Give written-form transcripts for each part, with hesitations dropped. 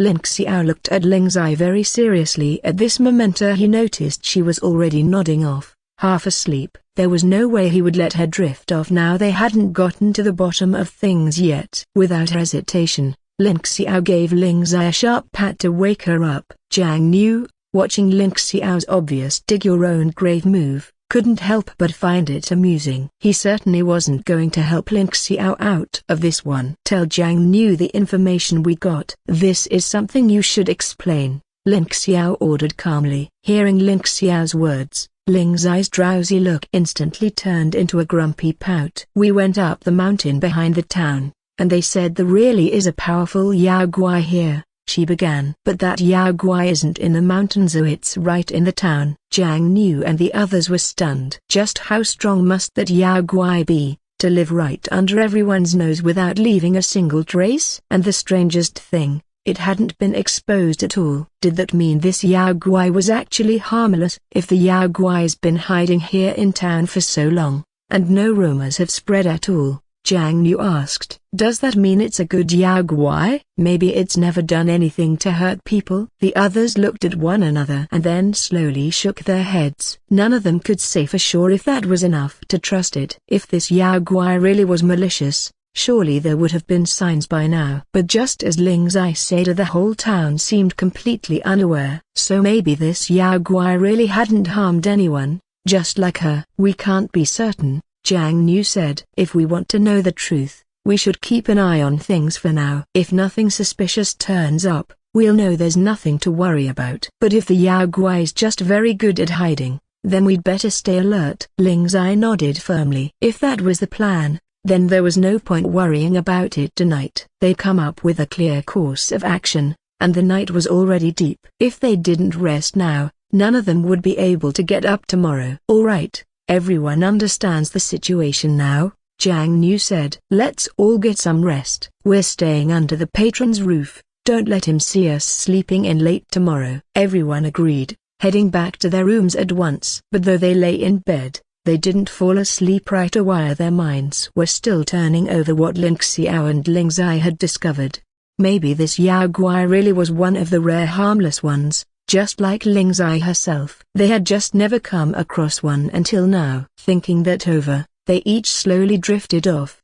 Ling Xiao looked at Ling Zai very seriously. At this moment he noticed she was already nodding off, half asleep. There was no way he would let her drift off now. They hadn't gotten to the bottom of things yet. Without hesitation, Ling Xiao gave Ling Zai a sharp pat to wake her up. Jiang Niu, watching Ling Xiao's obvious dig your own grave move, couldn't help but find it amusing. He certainly wasn't going to help Ling Xiao out of this one. Tell Jiang Niu the information we got. This is something you should explain, Ling Xiao ordered calmly. Hearing Ling Xiao's words, Ling Zai's drowsy look instantly turned into a grumpy pout. We went up the mountain behind the town, and they said there really is a powerful Yao Guai here, she began. But that Yao Guai isn't in the mountains, oh, it's right in the town. Jiang Niu and the others were stunned. Just how strong must that Yao Guai be, to live right under everyone's nose without leaving a single trace? And the strangest thing, it hadn't been exposed at all. Did that mean this Yao Guai was actually harmless? If the Yao Guai's been hiding here in town for so long, and no rumors have spread at all, Jiang Niu asked, does that mean it's a good Yao Guai? Maybe it's never done anything to hurt people? The others looked at one another and then slowly shook their heads. None of them could say for sure if that was enough to trust it. If this Yao Guai really was malicious, surely there would have been signs by now. But just as Ling Zai said, the whole town seemed completely unaware. So maybe this Yao Guai really hadn't harmed anyone, just like her. We can't be certain, Jiang Niu said. If we want to know the truth, we should keep an eye on things for now. If nothing suspicious turns up, we'll know there's nothing to worry about. But if the Yao Guai's just very good at hiding, then we'd better stay alert. Ling Zai nodded firmly. If that was the plan, then there was no point worrying about it tonight. They'd come up with a clear course of action, and the night was already deep. If they didn't rest now, none of them would be able to get up tomorrow. All right, everyone understands the situation now, Jiang Niu said. Let's all get some rest. We're staying under the patron's roof. Don't let him see us sleeping in late tomorrow. Everyone agreed, heading back to their rooms at once. But though they lay in bed, they didn't fall asleep right away. Their minds were still turning over what Ling Xiao and Ling Zai had discovered. Maybe this Yao Guai really was one of the rare harmless ones, just like Ling Zai herself. They had just never come across one until now. Thinking that over, they each slowly drifted off.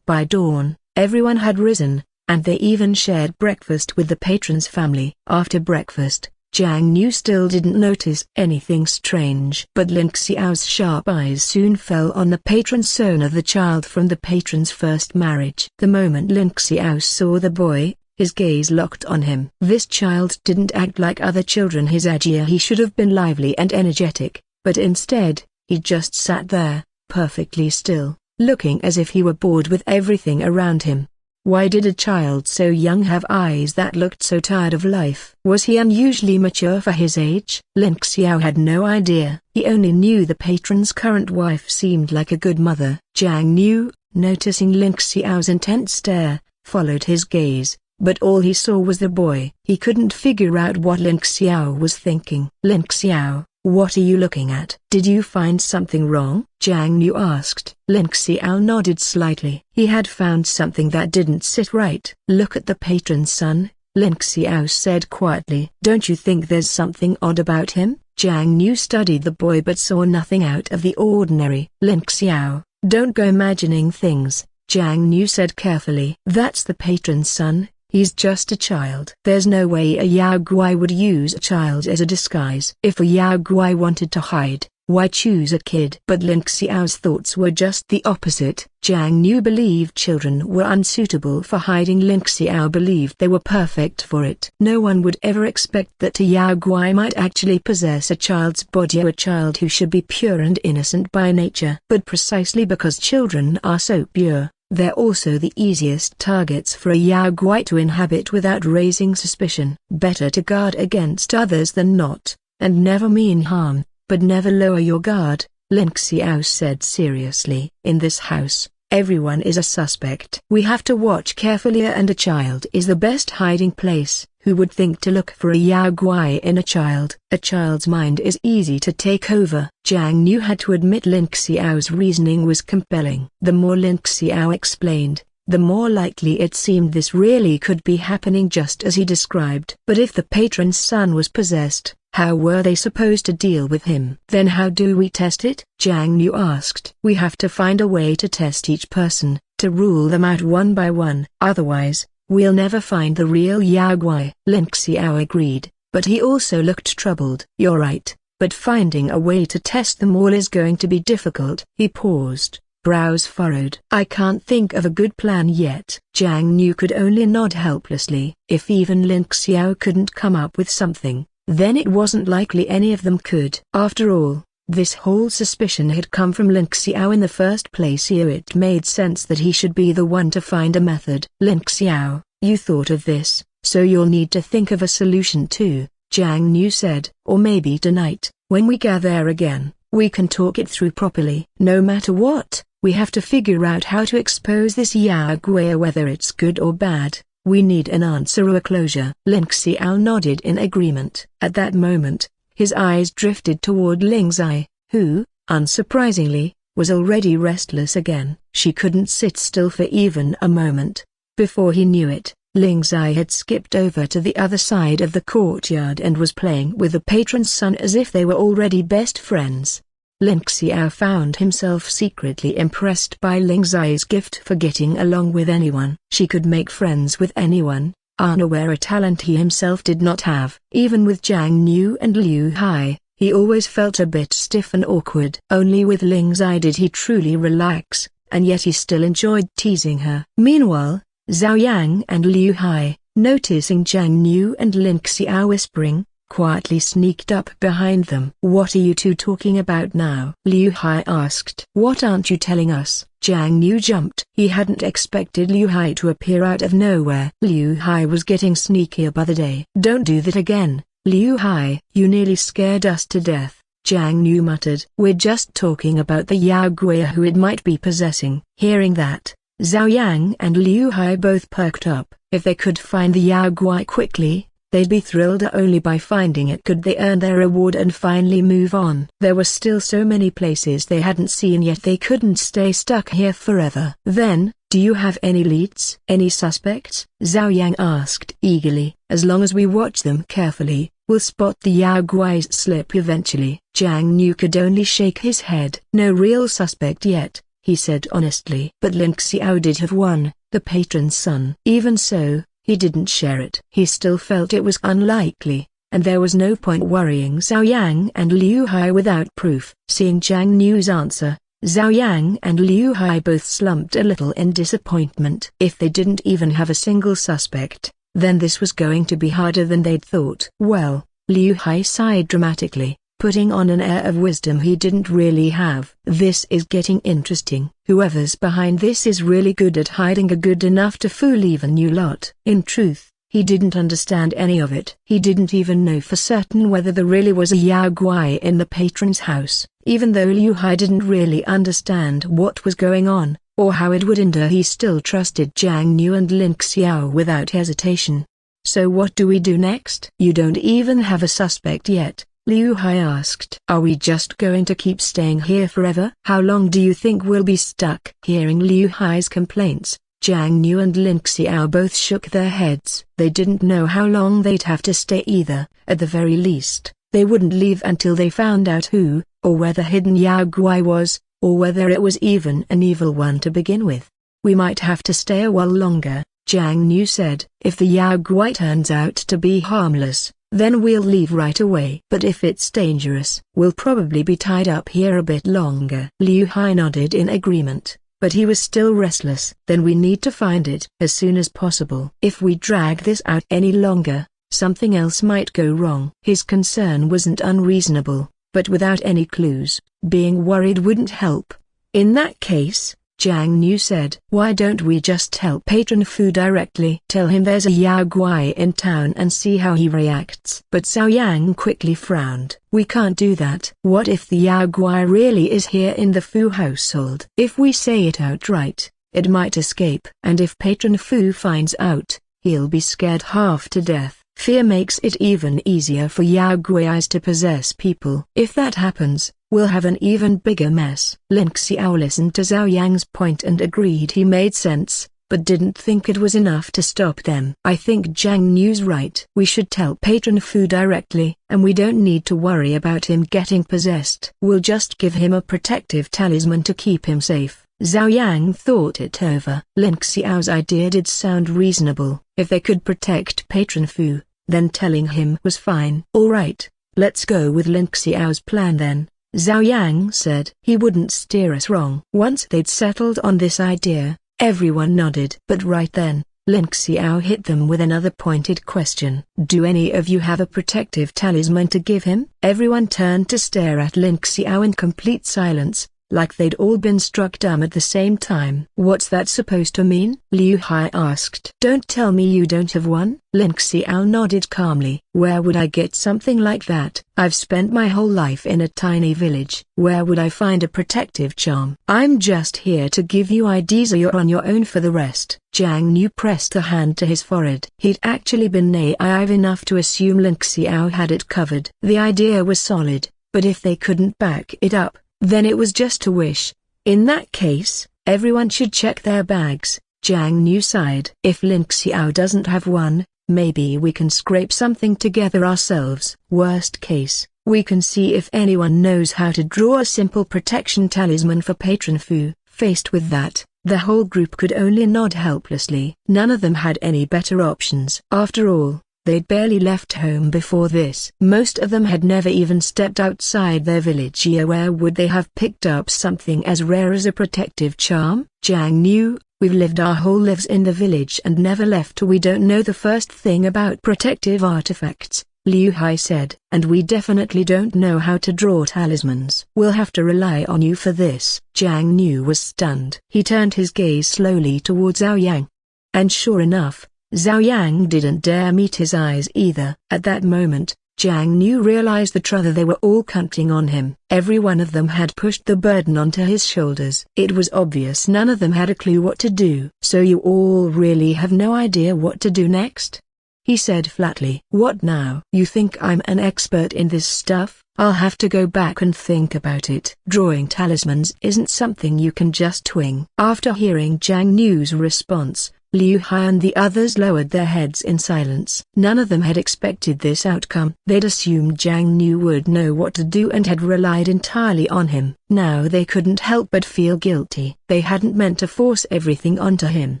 By dawn, everyone had risen, and they even shared breakfast with the patron's family. After breakfast, Jiang Niu still didn't notice anything strange. But Ling Xiao's sharp eyes soon fell on the patron's son of the child from the patron's first marriage. The moment Ling Xiao saw the boy, his gaze locked on him. This child didn't act like other children his age. He should have been lively and energetic, but instead, he just sat there, perfectly still, looking as if he were bored with everything around him. Why did a child so young have eyes that looked so tired of life? Was he unusually mature for his age? Ling Xiao had no idea. He only knew the patron's current wife seemed like a good mother. Jiang Niu, noticing Ling Xiao's intense stare, followed his gaze, but all he saw was the boy. He couldn't figure out what Ling Xiao was thinking. Ling Xiao, what are you looking at? Did you find something wrong? Jiang Niu asked. Ling Xiao nodded slightly. He had found something that didn't sit right. Look at the patron's son, Ling Xiao said quietly. Don't you think there's something odd about him? Jiang Niu studied the boy but saw nothing out of the ordinary. Ling Xiao, don't go imagining things, Jiang Niu said carefully. That's the patron's son. He's just a child. There's no way a Yao Guai would use a child as a disguise. If a Yao Guai wanted to hide, why choose a kid? But Ling Xiao's thoughts were just the opposite. Jiang Niu believed children were unsuitable for hiding. Ling Xiao believed they were perfect for it. No one would ever expect that a Yao Guai might actually possess a child's body or a child who should be pure and innocent by nature. But precisely because children are so pure, they're also the easiest targets for a Yao Guai to inhabit without raising suspicion. Better to guard against others than not, and never mean harm, but never lower your guard, Ling Xiao said seriously. In this house, everyone is a suspect. We have to watch carefully, and a child is the best hiding place. Who would think to look for a Yao Guai in a child? A child's mind is easy to take over. Jiang Niu had to admit Ling Xiao's reasoning was compelling. The more Ling Xiao explained, the more likely it seemed this really could be happening just as he described. But if the patron's son was possessed, how were they supposed to deal with him? Then how do we test it? Jiang Yu asked. We have to find a way to test each person, to rule them out one by one. Otherwise, we'll never find the real Yao Guai. Lin Xiao agreed, but he also looked troubled. You're right, but finding a way to test them all is going to be difficult. He paused, brows furrowed. I can't think of a good plan yet. Jiang Yu could only nod helplessly. If even Lin Xiao couldn't come up with something, then it wasn't likely any of them could. After all, this whole suspicion had come from Lin Xiao in the first place, so it made sense that he should be the one to find a method. Lin Xiao, you thought of this, so you'll need to think of a solution too, Jiang Yu said. Or maybe tonight, when we gather again, we can talk it through properly. No matter what, we have to figure out how to expose this Yao Gui, whether it's good or bad. We need an answer or a closure. Lin Xiao nodded in agreement. At that moment, his eyes drifted toward Ling Zai, who, unsurprisingly, was already restless again. She couldn't sit still for even a moment. Before he knew it, Ling Zai had skipped over to the other side of the courtyard and was playing with the patron's son as if they were already best friends. Lin Xiao found himself secretly impressed by Ling Zai's gift for getting along with anyone. She could make friends with anyone, unaware a talent he himself did not have. Even with Jiang Yu and Liu Hai, he always felt a bit stiff and awkward. Only with Ling Zai did he truly relax, and yet he still enjoyed teasing her. Meanwhile, Zhao Yang and Liu Hai, noticing Jiang Yu and Lin Xiao whispering, quietly sneaked up behind them. What are you two talking about now? Liu Hai asked. What aren't you telling us? Jiang Yu jumped. He hadn't expected Liu Hai to appear out of nowhere. Liu Hai was getting sneakier by the day. Don't do that again, Liu Hai. You nearly scared us to death, Jiang Yu muttered. We're just talking about the Yao Gui who it might be possessing. Hearing that, Zhao Yang and Liu Hai both perked up. If they could find the Yao Gui quickly, they'd be thrilled. Only by finding it could they earn their reward and finally move on. There were still so many places they hadn't seen yet. They couldn't stay stuck here forever. Then, do you have any leads? Any suspects? Zhao Yang asked eagerly. As long as we watch them carefully, we'll spot the Yao Gui's slip eventually. Jiang Yu could only shake his head. No real suspect yet, he said honestly. But Lin Xiao did have one, the patron's son. Even so, he didn't share it. He still felt it was unlikely, and there was no point worrying Zhao Yang and Liu Hai without proof. Seeing Jiang Yu's answer, Zhao Yang and Liu Hai both slumped a little in disappointment. If they didn't even have a single suspect, then this was going to be harder than they'd thought. Well, Liu Hai sighed dramatically, putting on an air of wisdom he didn't really have. This is getting interesting. Whoever's behind this is really good at hiding, good enough to fool even you lot. In truth, he didn't understand any of it. He didn't even know for certain whether there really was a Yao Gui in the patron's house. Even though Liu Hai didn't really understand what was going on, or how it would end, he still trusted Jiang Yu and Lin Xiao without hesitation. So what do we do next? You don't even have a suspect yet, Liu Hai asked. Are we just going to keep staying here forever? How long do you think we'll be stuck? Hearing Liu Hai's complaints, Jiang Yu and Lin Xiao both shook their heads. They didn't know how long they'd have to stay either. At the very least, they wouldn't leave until they found out who, or where the hidden Yao Gui was, or whether it was even an evil one to begin with. We might have to stay a while longer, Jiang Yu said. If the Yao Gui turns out to be harmless, then we'll leave right away. But if it's dangerous, we'll probably be tied up here a bit longer. Liu Hai nodded in agreement, but he was still restless. Then we need to find it as soon as possible. If we drag this out any longer, something else might go wrong. His concern wasn't unreasonable, but without any clues, being worried wouldn't help. In that case, Jiang Yu said, why don't we just tell Patron Fu directly? Tell him there's a Yao Gui in town and see how he reacts. But Zhao Yang quickly frowned. We can't do that. What if the Yao Gui really is here in the Fu household? If we say it outright, it might escape. And if Patron Fu finds out, he'll be scared half to death. Fear makes it even easier for Yao Guis to possess people. If that happens, we'll have an even bigger mess. Lin Xiao listened to Zhao Yang's point and agreed he made sense. but didn't think it was enough to stop them. I think Jiang Nu's right. We should tell Patron Fu directly, and we don't need to worry about him getting possessed. We'll just give him a protective talisman to keep him safe. Zhao Yang thought it over. Lin Xiao's idea did sound reasonable. If they could protect Patron Fu, then telling him was fine. All right, let's go with Lin Xiao's plan then, Zhao Yang said. He wouldn't steer us wrong. Once they'd settled on this idea, everyone nodded. But right then, Lin Xiao hit them with another pointed question. Do any of you have a protective talisman to give him? Everyone turned to stare at Lin Xiao in complete silence, like they'd all been struck dumb at the same time. What's that supposed to mean? Liu Hai asked. Don't tell me you don't have one? Lin Xiao nodded calmly. Where would I get something like that? I've spent my whole life in a tiny village. Where would I find a protective charm? I'm just here to give you ideas, or you're on your own for the rest. Jiang Nu pressed a hand to his forehead. He'd actually been naive enough to assume Lin Xiao had it covered. The idea was solid, but if they couldn't back it up, then it was just a wish. In that case, everyone should check their bags. Jiang Nu sighed. If Lin Xiao doesn't have one, maybe we can scrape something together ourselves. Worst case, we can see if anyone knows how to draw a simple protection talisman for Patron Fu. Faced with that, the whole group could only nod helplessly. None of them had any better options. After all, they'd barely left home before this. Most of them had never even stepped outside their village. Where would they have picked up something as rare as a protective charm? Jiang Nu, we've lived our whole lives in the village and never left. We don't know the first thing about protective artifacts, Liu Hai said. And we definitely don't know how to draw talismans. We'll have to rely on you for this. Jiang Nu was stunned. He turned his gaze slowly towards Zhao Yang. And sure enough, Zhao Yang didn't dare meet his eyes either. At that moment, Jiang Nu realized the trouble they were all counting on him. Every one of them had pushed the burden onto his shoulders. It was obvious none of them had a clue what to do. So you all really have no idea what to do next? He said flatly. What now? You think I'm an expert in this stuff? I'll have to go back and think about it. Drawing talismans isn't something you can just twing. After hearing Jiang Nu's response, Liu Hai and the others lowered their heads in silence. None of them had expected this outcome. They'd assumed Jiang Nu would know what to do and had relied entirely on him. Now they couldn't help but feel guilty. They hadn't meant to force everything onto him.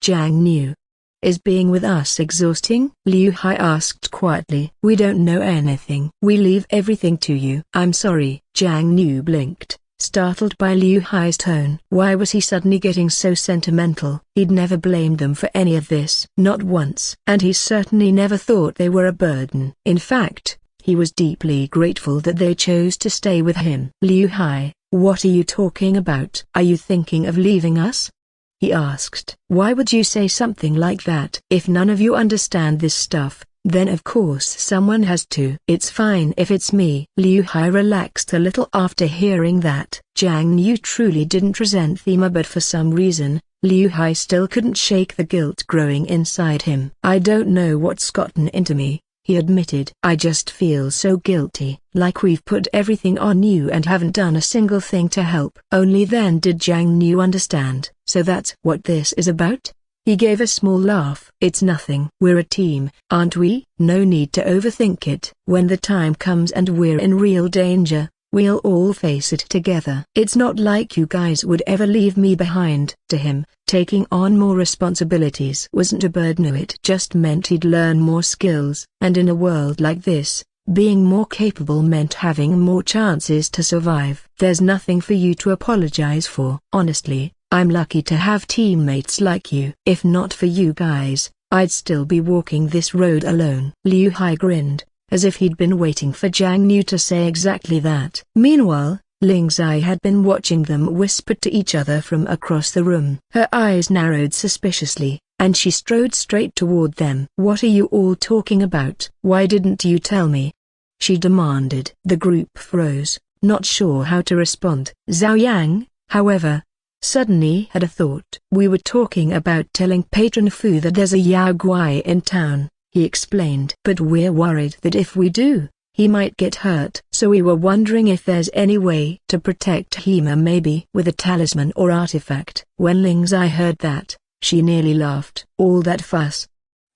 Jiang Nu, is being with us exhausting? Liu Hai asked quietly. We don't know anything. We leave everything to you. I'm sorry. Jiang Nu blinked, startled by Liu Hai's tone. Why was he suddenly getting so sentimental? He'd never blamed them for any of this. Not once. And he certainly never thought they were a burden. In fact, he was deeply grateful that they chose to stay with him. Liu Hai, what are you talking about? Are you thinking of leaving us? He asked. Why would you say something like that? If none of you understand this stuff, then of course someone has to. It's fine if it's me. Liu Hai relaxed a little after hearing that. Jiang Nu truly didn't resent Thema, but for some reason, Liu Hai still couldn't shake the guilt growing inside him. I don't know what's gotten into me, he admitted. I just feel so guilty, like we've put everything on you and haven't done a single thing to help. Only then did Jiang Nu understand. So that's what this is about? He gave a small laugh. It's nothing. We're a team, aren't we? No need to overthink it. When the time comes and we're in real danger, we'll all face it together. It's not like you guys would ever leave me behind. To him, taking on more responsibilities wasn't a burden. It just meant he'd learn more skills. And in a world like this, being more capable meant having more chances to survive. There's nothing for you to apologize for. Honestly, I'm lucky to have teammates like you. If not for you guys, I'd still be walking this road alone. Liu Hai grinned, as if he'd been waiting for Jiang Nu to say exactly that. Meanwhile, Ling Zai had been watching them whisper to each other from across the room. Her eyes narrowed suspiciously, and she strode straight toward them. What are you all talking about? Why didn't you tell me? She demanded. The group froze, not sure how to respond. Zhao Yang, however, suddenly had a thought. We were talking about telling Patron Fu that there's a Yao Guai in town, he explained. But we're worried that if we do, he might get hurt. So we were wondering if there's any way to protect him, maybe with a talisman or artifact. When Ling Zai heard that, She nearly laughed. All that fuss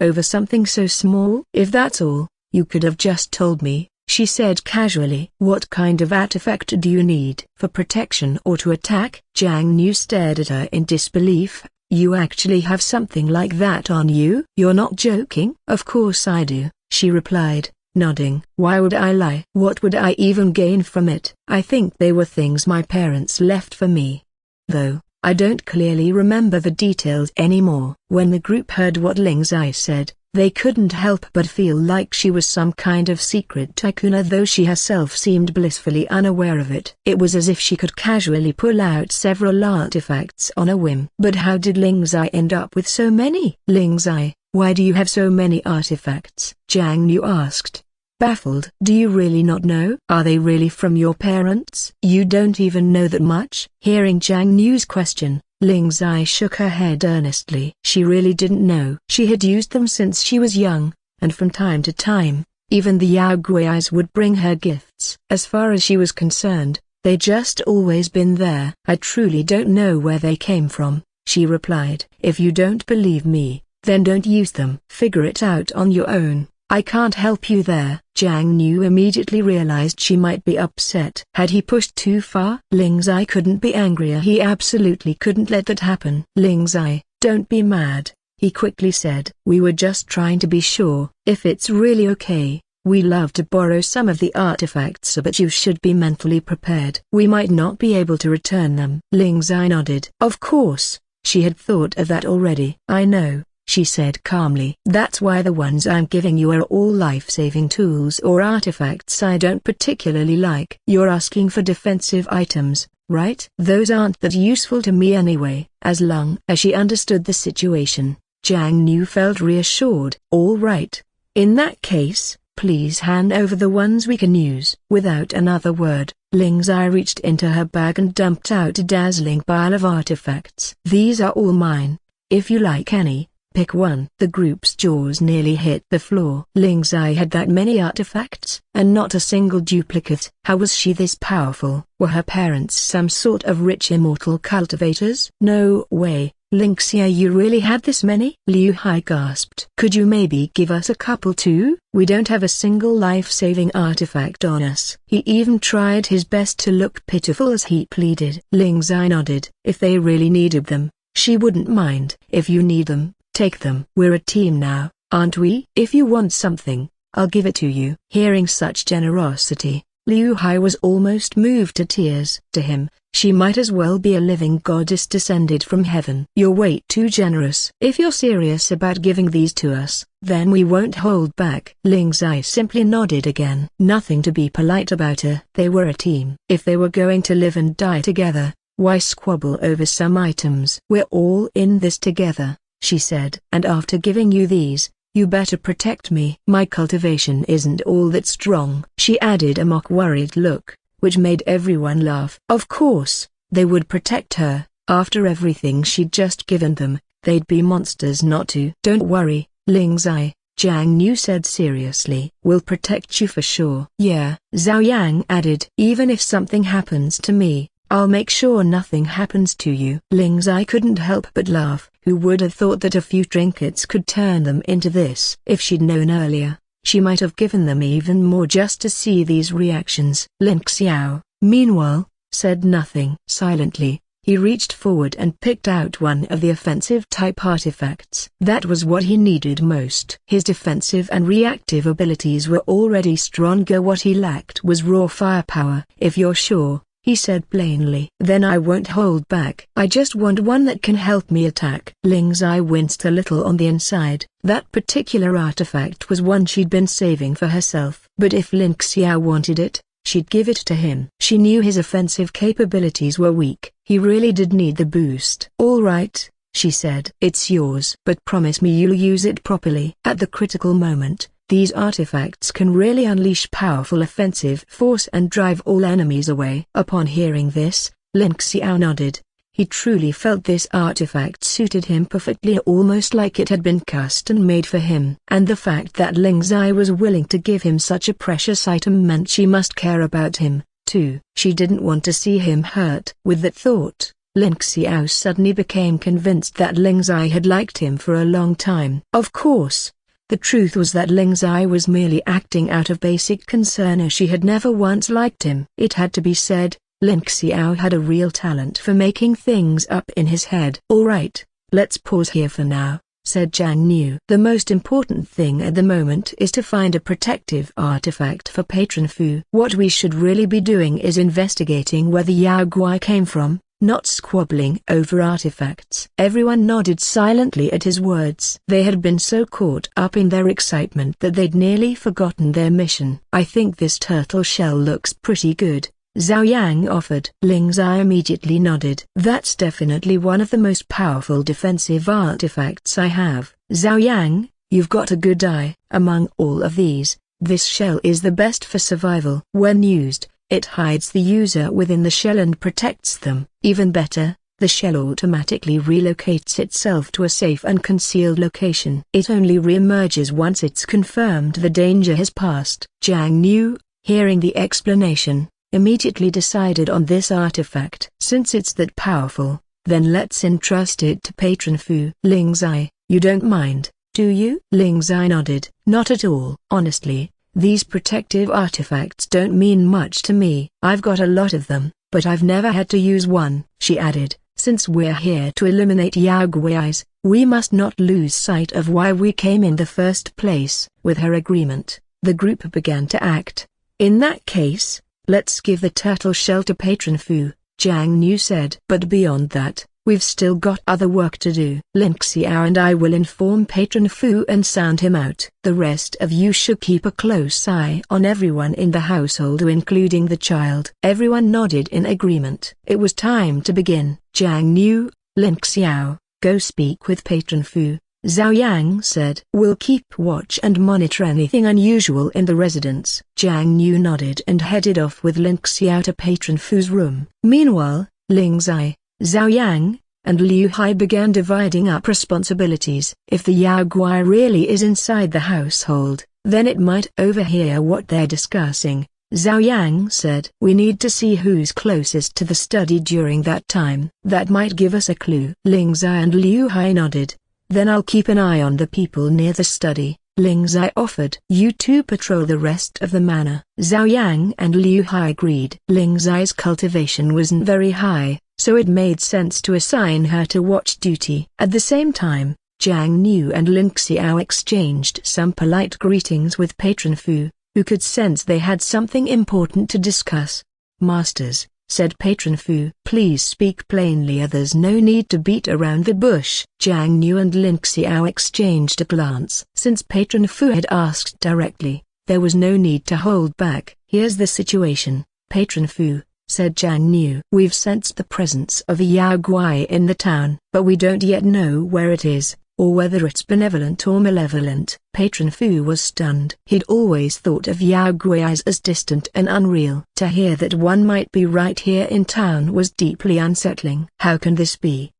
over something so small? If that's all, you could have just told me, she said casually. What kind of artifact do you need? For protection or to attack? Jiang Niu stared at her in disbelief. You actually have something like that on you? You're not joking? Of course I do, she replied, nodding. Why would I lie? What would I even gain from it? I think they were things my parents left for me. Though, I don't clearly remember the details anymore. When the group heard what Ling Zai said, they couldn't help but feel like she was some kind of secret tycoon, though she herself seemed blissfully unaware of it. It was as if she could casually pull out several artifacts on a whim. But how did Ling Zai end up with so many? Ling Zai, why do you have so many artifacts? Jiang Niu asked, baffled. Do you really not know? Are they really from your parents? You don't even know that much? Hearing Jiang Niu's question, Ling Zai shook her head earnestly. She really didn't know. She had used them since she was young, and from time to time, even the Yao Gui's would bring her gifts. As far as she was concerned, they just always been there. I truly don't know where they came from, she replied. If you don't believe me, then don't use them. Figure it out on your own. I can't help you there. Jiang Niu immediately realized she might be upset. Had he pushed too far? Ling Zai couldn't be angrier. He absolutely couldn't let that happen. Ling Zai, don't be mad, he quickly said. We were just trying to be sure. If it's really okay, we love to borrow some of the artifacts, but you should be mentally prepared. We might not be able to return them. Ling Zai nodded. Of course, she had thought of that already. I know, she said calmly. That's why the ones I'm giving you are all life-saving tools or artifacts I don't particularly like. You're asking for defensive items, right? Those aren't that useful to me anyway. As long as she understood the situation, Jiang Niu felt reassured. All right. In that case, please hand over the ones we can use. Without another word, Ling Zai reached into her bag and dumped out a dazzling pile of artifacts. These are all mine. If you like any, pick one. The group's jaws nearly hit the floor. Ling Zai had that many artifacts, and not a single duplicate. How was she this powerful? Were her parents some sort of rich immortal cultivators? No way, Ling Xia, you really had this many? Liu Hai gasped. Could you maybe give us a couple too? We don't have a single life-saving artifact on us. He even tried his best to look pitiful as he pleaded. Ling Zai nodded. If they really needed them, she wouldn't mind. If you need them, take them. We're a team now, aren't we? If you want something, I'll give it to you. Hearing such generosity, Liu Hai was almost moved to tears. To him, she might as well be a living goddess descended from heaven. You're way too generous. If you're serious about giving these to us, then we won't hold back. Ling Zai simply nodded again. Nothing to be polite about her. They were a team. If they were going to live and die together, why squabble over some items? We're all in this together, she said. And after giving you these, you better protect me. My cultivation isn't all that strong. She added a mock-worried look, which made everyone laugh. Of course, they would protect her. After everything she'd just given them, they'd be monsters not to. Don't worry, Ling Zai, Jiang Niu said seriously. We'll protect you for sure. Yeah, Zhao Yang added. Even if something happens to me, I'll make sure nothing happens to you. Ling Zai couldn't help but laugh. Who would have thought that a few trinkets could turn them into this? If she'd known earlier, she might have given them even more just to see these reactions. Lin Xiao, meanwhile, said nothing. Silently, he reached forward and picked out one of the offensive type artifacts. That was what he needed most. His defensive and reactive abilities were already stronger. What he lacked was raw firepower. If you're sure, he said plainly, then I won't hold back. I just want one that can help me attack. Ling Zai winced a little on the inside. That particular artifact was one she'd been saving for herself. But if Lin Xiao wanted it, she'd give it to him. She knew his offensive capabilities were weak. He really did need the boost. All right, she said. It's yours. But promise me you'll use it properly. At the critical moment, these artifacts can really unleash powerful offensive force and drive all enemies away. Upon hearing this, Lin Xiao nodded. He truly felt this artifact suited him perfectly, almost like it had been custom made for him. And the fact that Ling Zai was willing to give him such a precious item meant she must care about him, too. She didn't want to see him hurt. With that thought, Ling Xiao suddenly became convinced that Ling Zai had liked him for a long time. Of course, the truth was that Ling Zai was merely acting out of basic concern, as she had never once liked him. It had to be said, Ling Xiao had a real talent for making things up in his head. "Alright, let's pause here for now," said Zhang Niu. "The most important thing at the moment is to find a protective artifact for Patron Fu. What we should really be doing is investigating where the Yao Guai came from, not squabbling over artifacts." Everyone nodded silently at his words. They had been so caught up in their excitement that they'd nearly forgotten their mission. "I think this turtle shell looks pretty good," Zhao Yang offered. Ling Zai immediately nodded. "That's definitely one of the most powerful defensive artifacts I have. Zhao Yang, you've got a good eye. Among all of these, this shell is the best for survival. When used, it hides the user within the shell and protects them. Even better, the shell automatically relocates itself to a safe and concealed location. It only re-emerges once it's confirmed the danger has passed." Zhang Niu, hearing the explanation, immediately decided on this artifact. "Since it's that powerful, then let's entrust it to Patron Fu." "Ling Zai, you don't mind, do you?" Ling Zai nodded. "Not at all. Honestly, these protective artifacts don't mean much to me. I've got a lot of them, but I've never had to use one," she added. "Since we're here to eliminate Yao Guais, we must not lose sight of why we came in the first place." With her agreement, the group began to act. "In that case, let's give the turtle shell to Patron Fu," Zhang Niu said. "But beyond that, we've still got other work to do. Ling Xiao and I will inform Patron Fu and sound him out. The rest of you should keep a close eye on everyone in the household, including the child." Everyone nodded in agreement. It was time to begin. Zhang Niu, Ling Xiao, go speak with Patron Fu, Zhao Yang said. "We'll keep watch and monitor anything unusual in the residence." Zhang Niu nodded and headed off with Ling Xiao to Patron Fu's room. Meanwhile, Ling Zai, Zhao Yang, and Liu Hai began dividing up responsibilities. If the Yao Guai really is inside the household, then it might overhear what they're discussing, Zhao Yang said. "We need to see who's closest to the study during that time. That might give us a clue." Ling Zai and Liu Hai nodded. "Then I'll keep an eye on the people near the study," Ling Zai offered. "You two patrol the rest of the manor." Zhao Yang and Liu Hai agreed. Ling Zai's cultivation wasn't very high, so it made sense to assign her to watch duty. At the same time, Zhang Niu and Ling Xiao exchanged some polite greetings with Patron Fu, who could sense they had something important to discuss. "Masters," said Patron Fu, "please speak plainly. There's no need to beat around the bush." Zhang Niu and Ling Xiao exchanged a glance. Since Patron Fu had asked directly, there was no need to hold back. "Here's the situation, Patron Fu," said Zhang Niu. "We've sensed the presence of a Yao Guai in the town, but we don't yet know where it is, or whether it's benevolent or malevolent." Patron Fu was stunned. He'd always thought of Yao Guais as distant and unreal. To hear that one might be right here in town was deeply unsettling. "How can this be?"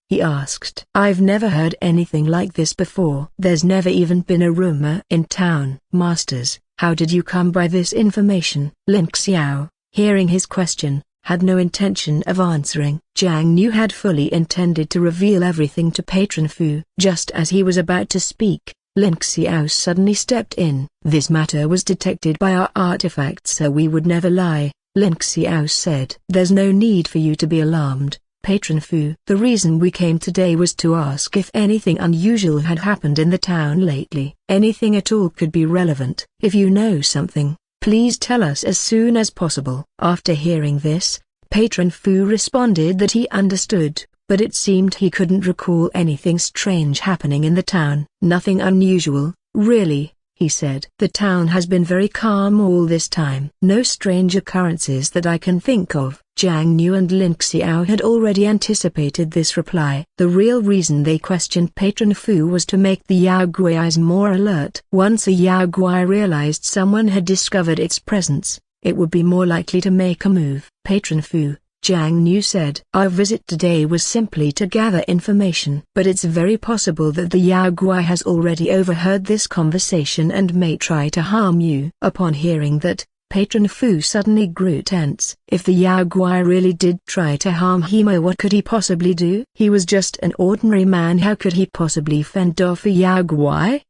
he asked. "I've never heard anything like this before. There's never even been a rumor in town." "Masters, how did you come by this information?" Ling Xiao, hearing his question, had no intention of answering. Zhang Niu had fully intended to reveal everything to Patron Fu. Just as he was about to speak, Ling Xiao suddenly stepped in. "This matter was detected by our artifacts, so we would never lie," Ling Xiao said. "There's no need for you to be alarmed, Patron Fu. The reason we came today was to ask if anything unusual had happened in the town lately. Anything at all could be relevant. If you know something, please tell us as soon as possible." After hearing this, Patron Fu responded that he understood, but it seemed he couldn't recall anything strange happening in the town. "Nothing unusual, really," he said. "The town has been very calm all this time. No strange occurrences that I can think of." Zhang Niu and Ling Xiao had already anticipated this reply. The real reason they questioned Patron Fu was to make the Yao Guais more alert. Once a Yao Guai realized someone had discovered its presence, it would be more likely to make a move. "Patron Fu," Zhang Niu said, "our visit today was simply to gather information. But it's very possible that the Yao Guai has already overheard this conversation and may try to harm you." Upon hearing that, Patron Fu suddenly grew tense. If the Yao Guai really did try to harm him, what could he possibly do? He was just an ordinary man. How could he possibly fend off a Yao Guai?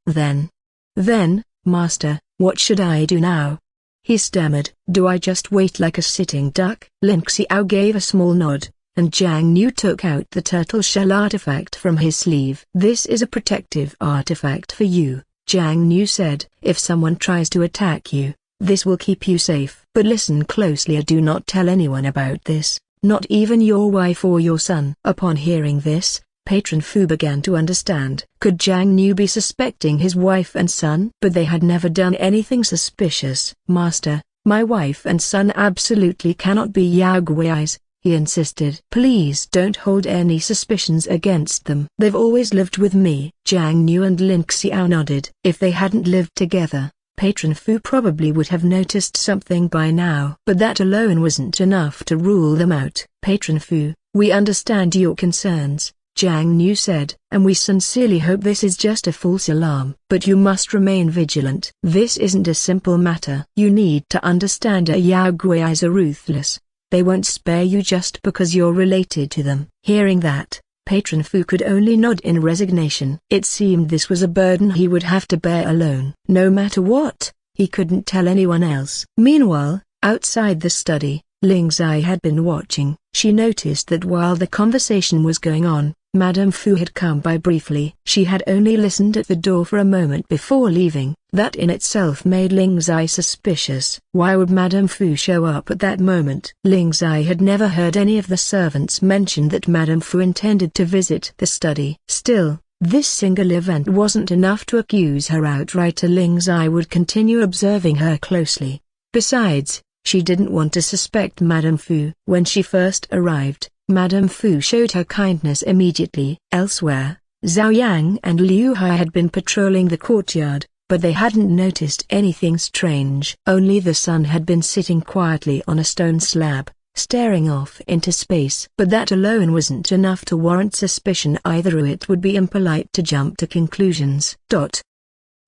Then, Master, what should I do now? He stammered. Do I just wait like a sitting duck? Lin Xiao gave a small nod, and Jiang Niu took out the turtle shell artifact from his sleeve. This is a protective artifact for you, Jiang Niu said. If someone tries to attack you, this will keep you safe. But listen closely and do not tell anyone about this, not even your wife or your son. Upon hearing this, Patron Fu began to understand. Could Jiang Niu be suspecting his wife and son? But they had never done anything suspicious. Master, my wife and son absolutely cannot be Yao Guais, he insisted. Please don't hold any suspicions against them. They've always lived with me. Jiang Niu and Lin Xiao nodded. If they hadn't lived together, Patron Fu probably would have noticed something by now. But that alone wasn't enough to rule them out. Patron Fu, we understand your concerns, Jiang Niu said, and we sincerely hope this is just a false alarm. But you must remain vigilant. This isn't a simple matter. You need to understand a Yao Guais are ruthless. They won't spare you just because you're related to them. Hearing that, Patron Fu could only nod in resignation. It seemed this was a burden he would have to bear alone. No matter what, he couldn't tell anyone else. Meanwhile, outside the study, Ling Zai had been watching. She noticed that while the conversation was going on, Madame Fu had come by briefly. She had only listened at the door for a moment before leaving. That in itself made Ling Zai suspicious. Why would Madame Fu show up at that moment? Ling Zai had never heard any of the servants mention that Madame Fu intended to visit the study. Still, this single event wasn't enough to accuse her outright. Ling Zai would continue observing her closely. Besides, she didn't want to suspect Madame Fu. When she first arrived, Madame Fu showed her kindness immediately. Elsewhere, Zhao Yang and Liu Hai had been patrolling the courtyard, but they hadn't noticed anything strange. Only the sun had been sitting quietly on a stone slab, staring off into space. But that alone wasn't enough to warrant suspicion either. It would be impolite to jump to conclusions.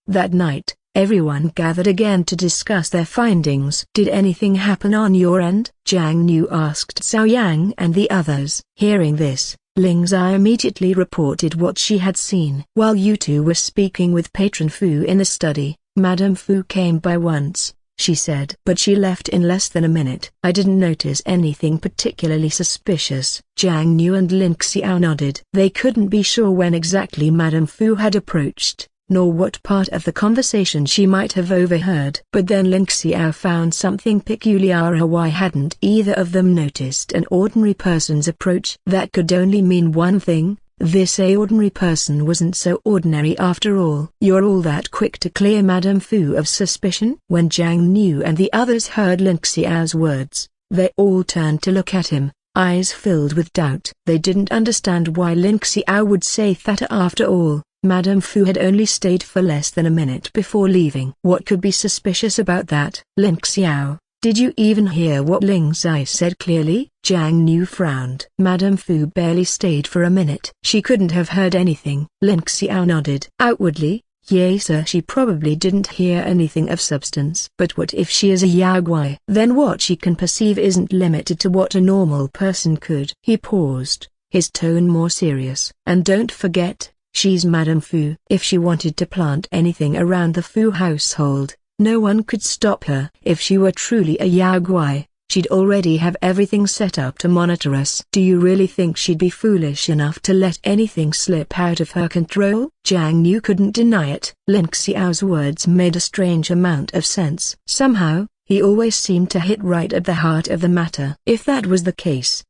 That night, everyone gathered again to discuss their findings. Did anything happen on your end? Jiang Niu asked Zhao Yang and the others. Hearing this, Ling Zai immediately reported what she had seen. While you two were speaking with Patron Fu in the study, Madame Fu came by once, she said. But she left in less than a minute. I didn't notice anything particularly suspicious. Jiang Niu and Lin Xiao nodded. They couldn't be sure when exactly Madame Fu had approached, nor what part of the conversation she might have overheard. But then Lin Xiao found something peculiar. Why hadn't either of them noticed an ordinary person's approach? That could only mean one thing: this ordinary person wasn't so ordinary after all. You're all that quick to clear Madame Fu of suspicion? When Jiang Niu and the others heard Lin Xiao's words, they all turned to look at him, eyes filled with doubt. They didn't understand why Lin Xiao would say that. After all, Madame Fu had only stayed for less than a minute before leaving. What could be suspicious about that? Lin Xiao, did you even hear what Ling Zai said clearly? Jiang Niu frowned. Madame Fu barely stayed for a minute. She couldn't have heard anything. Lin Xiao nodded. Outwardly, yes sir, she probably didn't hear anything of substance. But what if she is a Yao Guai? Then what she can perceive isn't limited to what a normal person could. He paused, his tone more serious. And don't forget, she's Madame Fu. If she wanted to plant anything around the Fu household, no one could stop her. If she were truly a Yao Guai, she'd already have everything set up to monitor us. Do you really think she'd be foolish enough to let anything slip out of her control? Jiang Niu couldn't deny it. Lin Xiao's words made a strange amount of sense. Somehow, he always seemed to hit right at the heart of the matter. If that was the case,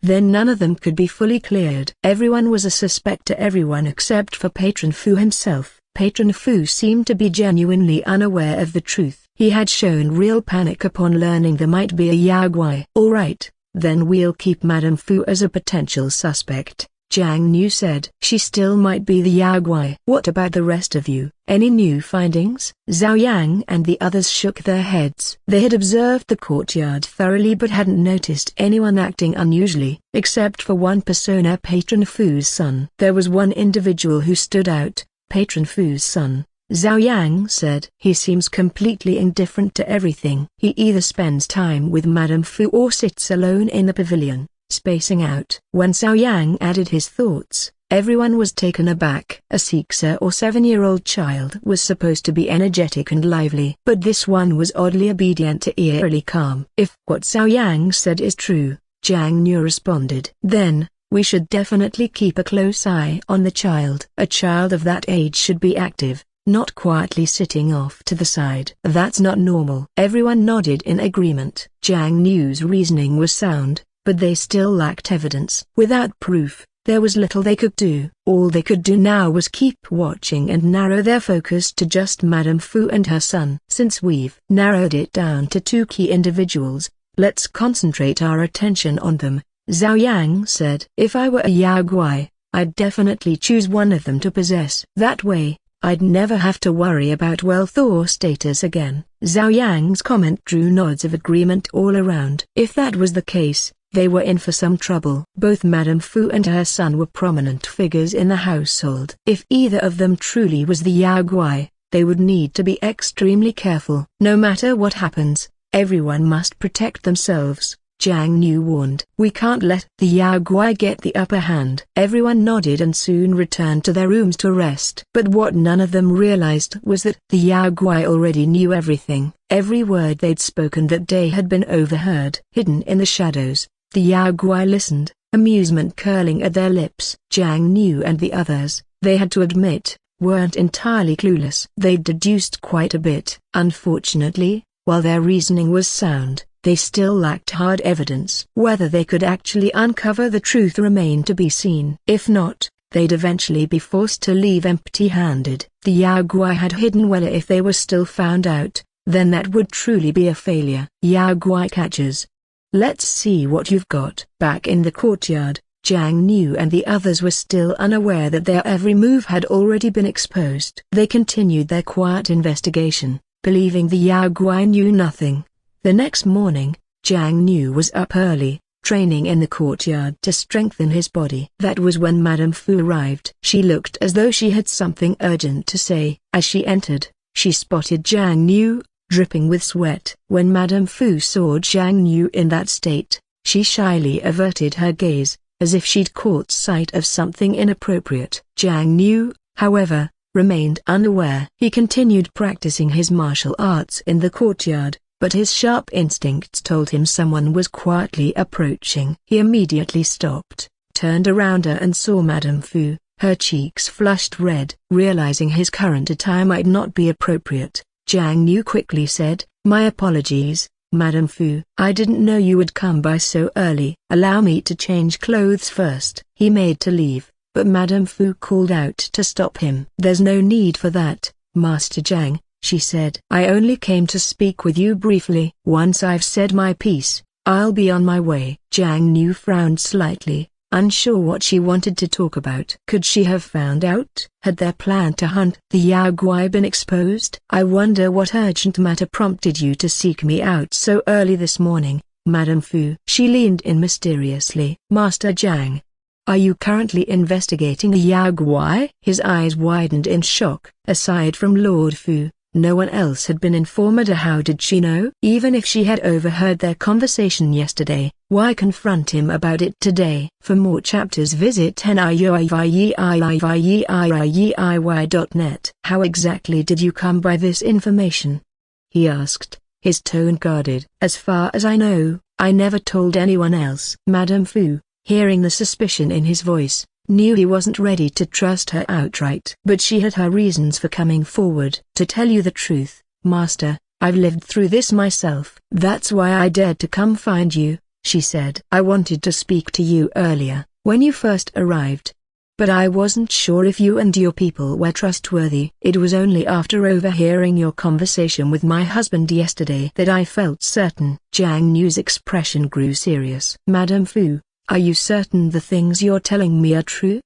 then none of them could be fully cleared. Everyone was a suspect to everyone except for Patron Fu himself. Patron Fu seemed to be genuinely unaware of the truth. He had shown real panic upon learning there might be a Yao Guai. Alright, then we'll keep Madame Fu as a potential suspect, Jiang Niu said. She still might be the Yao Guai. What about the rest of you? Any new findings? Zhao Yang and the others shook their heads. They had observed the courtyard thoroughly but hadn't noticed anyone acting unusually, except for one persona, Patron Fu's son. There was one individual who stood out, Patron Fu's son, Zhao Yang said. He seems completely indifferent to everything. He either spends time with Madame Fu or sits alone in the pavilion, spacing out. When Zhao Yang added his thoughts, everyone was taken aback. A 6 or 7-year-old child was supposed to be energetic and lively, but this one was oddly obedient to eerily calm. If what Zhao Yang said is true, Jiang Niu responded, then we should definitely keep a close eye on the child. A child of that age should be active, not quietly sitting off to the side. That's not normal. Everyone nodded in agreement. Jiang Niu's reasoning was sound, but they still lacked evidence. Without proof, there was little they could do. All they could do now was keep watching and narrow their focus to just Madame Fu and her son. Since we've narrowed it down to 2 key individuals, let's concentrate our attention on them, Zhao Yang said. If I were a Yao Guai, I'd definitely choose one of them to possess. That way, I'd never have to worry about wealth or status again. Zhao Yang's comment drew nods of agreement all around. If that was the case, they were in for some trouble. Both Madame Fu and her son were prominent figures in the household. If either of them truly was the Yao Guai, they would need to be extremely careful. No matter what happens, everyone must protect themselves, Jiang Niu warned. We can't let the Yao Guai get the upper hand. Everyone nodded and soon returned to their rooms to rest. But what none of them realized was that the Yao Guai already knew everything. Every word they'd spoken that day had been overheard. Hidden in the shadows, the Yao Guai listened, amusement curling at their lips. Jiang Niu and the others, they had to admit, weren't entirely clueless. They'd deduced quite a bit. Unfortunately, while their reasoning was sound, they still lacked hard evidence. Whether they could actually uncover the truth remained to be seen. If not, they'd eventually be forced to leave empty-handed. The Yao Guai had hidden well. If they were still found out, then that would truly be a failure. Yao Guai catchers. Let's see what you've got. Back in the courtyard, Jiang Niu and the others were still unaware that their every move had already been exposed. They continued their quiet investigation, believing the Yao Guai knew nothing. The next morning, Jiang Niu was up early, training in the courtyard to strengthen his body. That was when Madame Fu arrived. She looked as though she had something urgent to say. As she entered, she spotted Jiang Niu, dripping with sweat. When Madame Fu saw Jiang Niu in that state, she shyly averted her gaze, as if she'd caught sight of something inappropriate. Jiang Niu, however, remained unaware. He continued practicing his martial arts in the courtyard, but his sharp instincts told him someone was quietly approaching. He immediately stopped, turned around her and saw Madame Fu. Her cheeks flushed red. Realizing his current attire might not be appropriate, Jiang Niu quickly said, "My apologies, Madame Fu. I didn't know you would come by so early. Allow me to change clothes first." He made to leave, but Madame Fu called out to stop him. "There's no need for that, Master Jiang," she said. "I only came to speak with you briefly. Once I've said my piece, I'll be on my way." Jiang Niu frowned slightly, unsure what she wanted to talk about. Could she have found out? Had their plan to hunt the Yao Guai been exposed? "I wonder what urgent matter prompted you to seek me out so early this morning, Madame Fu." She leaned in mysteriously. "Master Jiang, are you currently investigating the Yao Guai?" His eyes widened in shock. Aside from Lord Fu, no one else had been informed. How did she know? Even if she had overheard their conversation yesterday, why confront him about it today? For more chapters visit niuiyiyiyiyiyiyiyi.net. "How exactly did you come by this information?" he asked, his tone guarded. "As far as I know, I never told anyone else." Madame Fu, hearing the suspicion in his voice, knew he wasn't ready to trust her outright. But she had her reasons for coming forward. "To tell you the truth, Master, I've lived through this myself. That's why I dared to come find you," she said. "I wanted to speak to you earlier, when you first arrived. But I wasn't sure if you and your people were trustworthy. It was only after overhearing your conversation with my husband yesterday that I felt certain." Jiang Niu's expression grew serious. "Madame Fu, are you certain the things you're telling me are true?"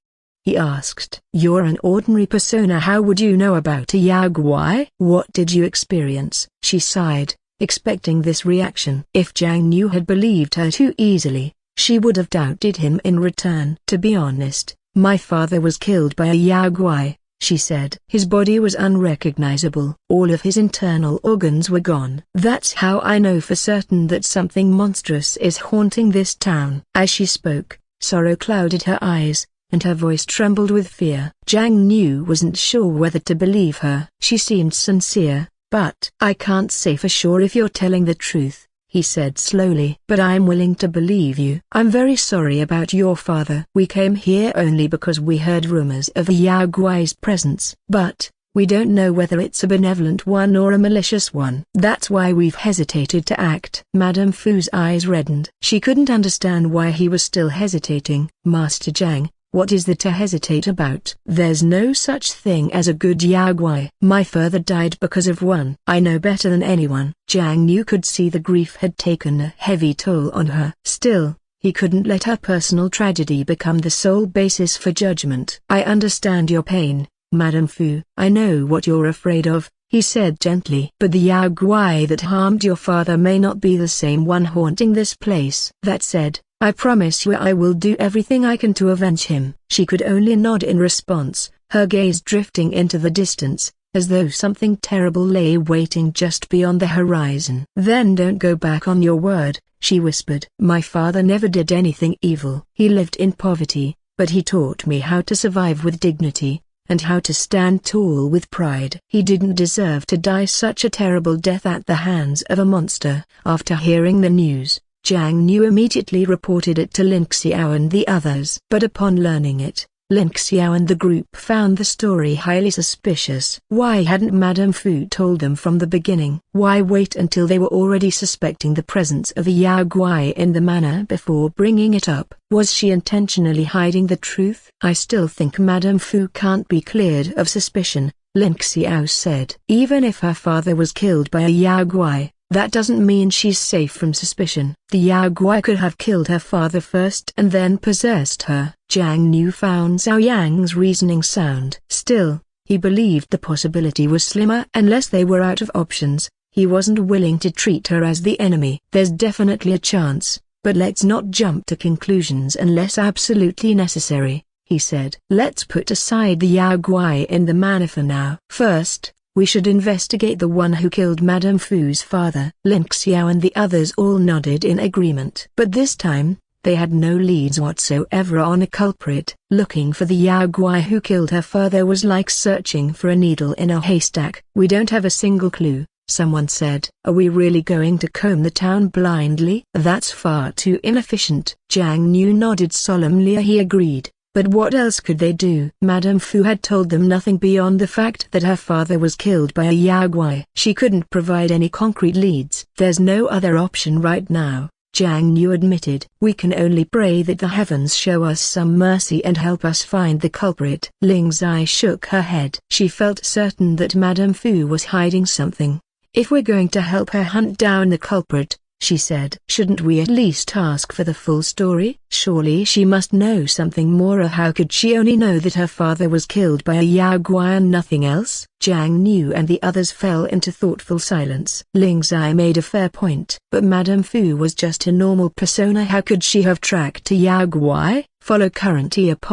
he asked. "You're an ordinary persona. How would you know about a Yao Guai? What did you experience?" She sighed, expecting this reaction. If Jiang Niu had believed her too easily, she would have doubted him in return. "To be honest, my father was killed by a Yao Guai, she said. His body was unrecognizable. All of his internal organs were gone. That's how I know for certain that something monstrous is haunting this town. As she spoke, sorrow clouded her eyes, and her voice trembled with fear. Jiang Niu wasn't sure whether to believe her. She seemed sincere, but I can't say for sure if you're telling the truth, he said slowly. But I'm willing to believe you. I'm very sorry about your father. We came here only because we heard rumors of Yao Guai's presence. But we don't know whether it's a benevolent one or a malicious one. That's why we've hesitated to act. Madame Fu's eyes reddened. She couldn't understand why he was still hesitating. Master Jiang, what is there to hesitate about? There's no such thing as a good Yao Guai. My father died because of one. I know better than anyone. Jiang Niu could see the grief had taken a heavy toll on her. Still, he couldn't let her personal tragedy become the sole basis for judgment. I understand your pain, Madame Fu. I know what you're afraid of, he said gently. But the Yao Guai that harmed your father may not be the same one haunting this place. That said, I promise you I will do everything I can to avenge him. She could only nod in response, her gaze drifting into the distance, as though something terrible lay waiting just beyond the horizon. Then don't go back on your word, she whispered. My father never did anything evil. He lived in poverty, but he taught me how to survive with dignity, and how to stand tall with pride. He didn't deserve to die such a terrible death at the hands of a monster. After hearing the news, Jiang Niu immediately reported it to Lin Xiao and the others. But upon learning it, Lin Xiao and the group found the story highly suspicious. Why hadn't Madame Fu told them from the beginning? Why wait until they were already suspecting the presence of a Yao Guai in the manor before bringing it up? Was she intentionally hiding the truth? I still think Madame Fu can't be cleared of suspicion, Lin Xiao said. Even if her father was killed by a Yao Guai, that doesn't mean she's safe from suspicion. The Yao Guai could have killed her father first and then possessed her. Jiang Niu found Zhao Yang's reasoning sound. Still, he believed the possibility was slimmer. Unless they were out of options, he wasn't willing to treat her as the enemy. There's definitely a chance, but let's not jump to conclusions unless absolutely necessary, he said. Let's put aside the Yao Guai in the manor for now. First, we should investigate the one who killed Madame Fu's father. Lin Xiao and the others all nodded in agreement. But this time, they had no leads whatsoever on a culprit. Looking for the Yao Guai who killed her father was like searching for a needle in a haystack. We don't have a single clue, someone said. Are we really going to comb the town blindly? That's far too inefficient. Jiang Niu nodded solemnly. He agreed. But what else could they do? Madame Fu had told them nothing beyond the fact that her father was killed by a Yao Guai. She couldn't provide any concrete leads. There's no other option right now, Jiang Niu admitted. We can only pray that the heavens show us some mercy and help us find the culprit. Ling Zai shook her head. She felt certain that Madame Fu was hiding something. If we're going to help her hunt down the culprit, she said, shouldn't we at least ask for the full story? Surely she must know something more, or how could she only know that her father was killed by a Yao Guai and nothing else? Jiang Niu and the others fell into thoughtful silence. Ling Zai made a fair point. But Madame Fu was just a normal persona. How could she have tracked a Yao Guai? Follow current E''A''AA's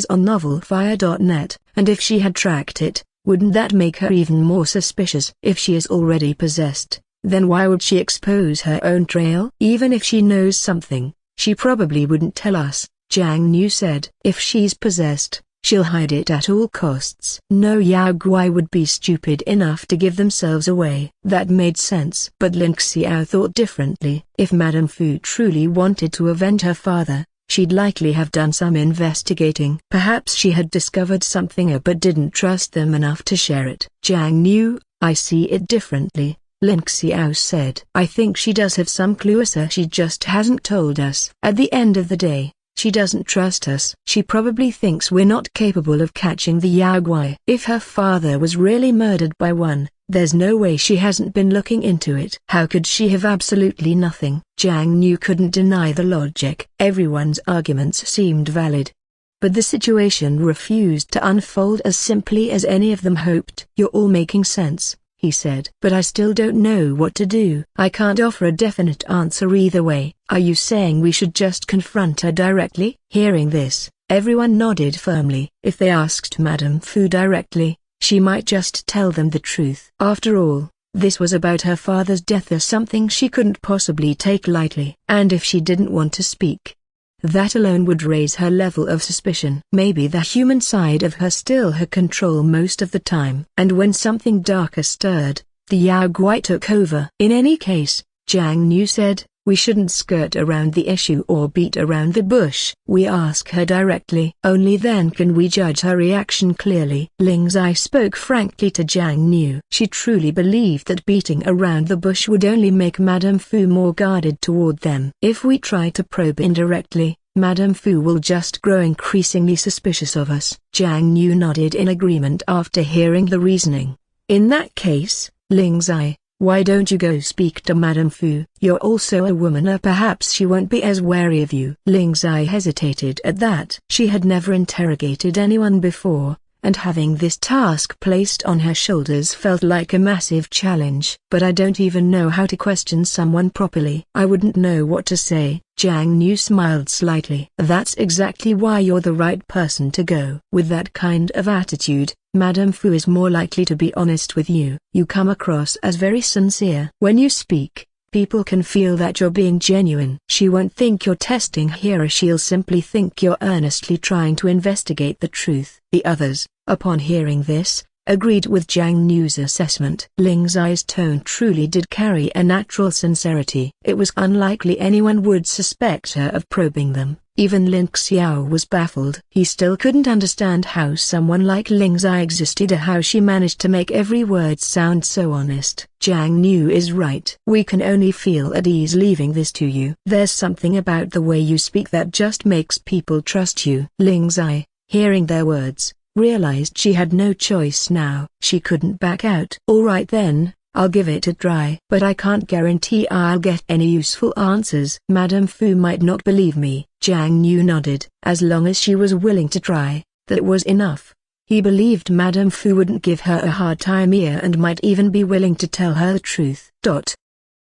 on novelfire.net, and if she had tracked it, wouldn't that make her even more suspicious? If she is already possessed, then why would she expose her own trail? Even if she knows something, she probably wouldn't tell us, Jiang Niu said. If she's possessed, she'll hide it at all costs. No Yao Guai would be stupid enough to give themselves away. That made sense. But Lin Xiao thought differently. If Madame Fu truly wanted to avenge her father, she'd likely have done some investigating. Perhaps she had discovered something but didn't trust them enough to share it. Jiang Niu, I see it differently, Lin Xiao said. I think she does have some clue, sir. She just hasn't told us. At the end of the day, she doesn't trust us. She probably thinks we're not capable of catching the Yao Guai. If her father was really murdered by one, there's no way she hasn't been looking into it. How could she have absolutely nothing? Jiang Niu couldn't deny the logic. Everyone's arguments seemed valid. But the situation refused to unfold as simply as any of them hoped. You're all making sense, he said. But I still don't know what to do. I can't offer a definite answer either way. Are you saying we should just confront her directly? Hearing this, Everyone nodded firmly. If they asked Madame Fu directly, she might just tell them the truth. After all, this was about her father's death, or something she couldn't possibly take lightly. And if she didn't want to speak, that alone would raise her level of suspicion. Maybe the human side of her still had control most of the time. And when something darker stirred, the Yao Guai took over. In any case, Jiang Nu said, we shouldn't skirt around the issue or beat around the bush. We ask her directly. Only then can we judge her reaction clearly. Ling Zai spoke frankly to Jiang Nu. She truly believed that beating around the bush would only make Madame Fu more guarded toward them. If we try to probe indirectly, Madame Fu will just grow increasingly suspicious of us. Jiang Nu nodded in agreement after hearing the reasoning. In that case, Ling Zai, why don't you go speak to Madame Fu? You're also a woman, or perhaps she won't be as wary of you. Ling Zai hesitated at that. She had never interrogated anyone before, and having this task placed on her shoulders felt like a massive challenge. But I don't even know how to question someone properly. I wouldn't know what to say. Jiang Nu smiled slightly. That's exactly why you're the right person to go. With that kind of attitude, Madame Fu is more likely to be honest with you. You come across as very sincere. When you speak, people can feel that you're being genuine. She won't think you're testing her, or she'll simply think you're earnestly trying to investigate the truth. The others, upon hearing this, agreed with Jiang Nu's assessment. Ling Zai's tone truly did carry a natural sincerity. It was unlikely anyone would suspect her of probing them. Even Lin Xiao was baffled. He still couldn't understand how someone like Ling Zai existed, or how she managed to make every word sound so honest. Jiang Nu is right. We can only feel at ease leaving this to you. There's something about the way you speak that just makes people trust you. Ling Zai, hearing their words, realized she had no choice now. She couldn't back out. All right then, I'll give it a try. But I can't guarantee I'll get any useful answers. Madame Fu might not believe me. Jiang Nu nodded. As long as she was willing to try, that was enough. He believed Madame Fu wouldn't give her a hard time here, and might even be willing to tell her the truth.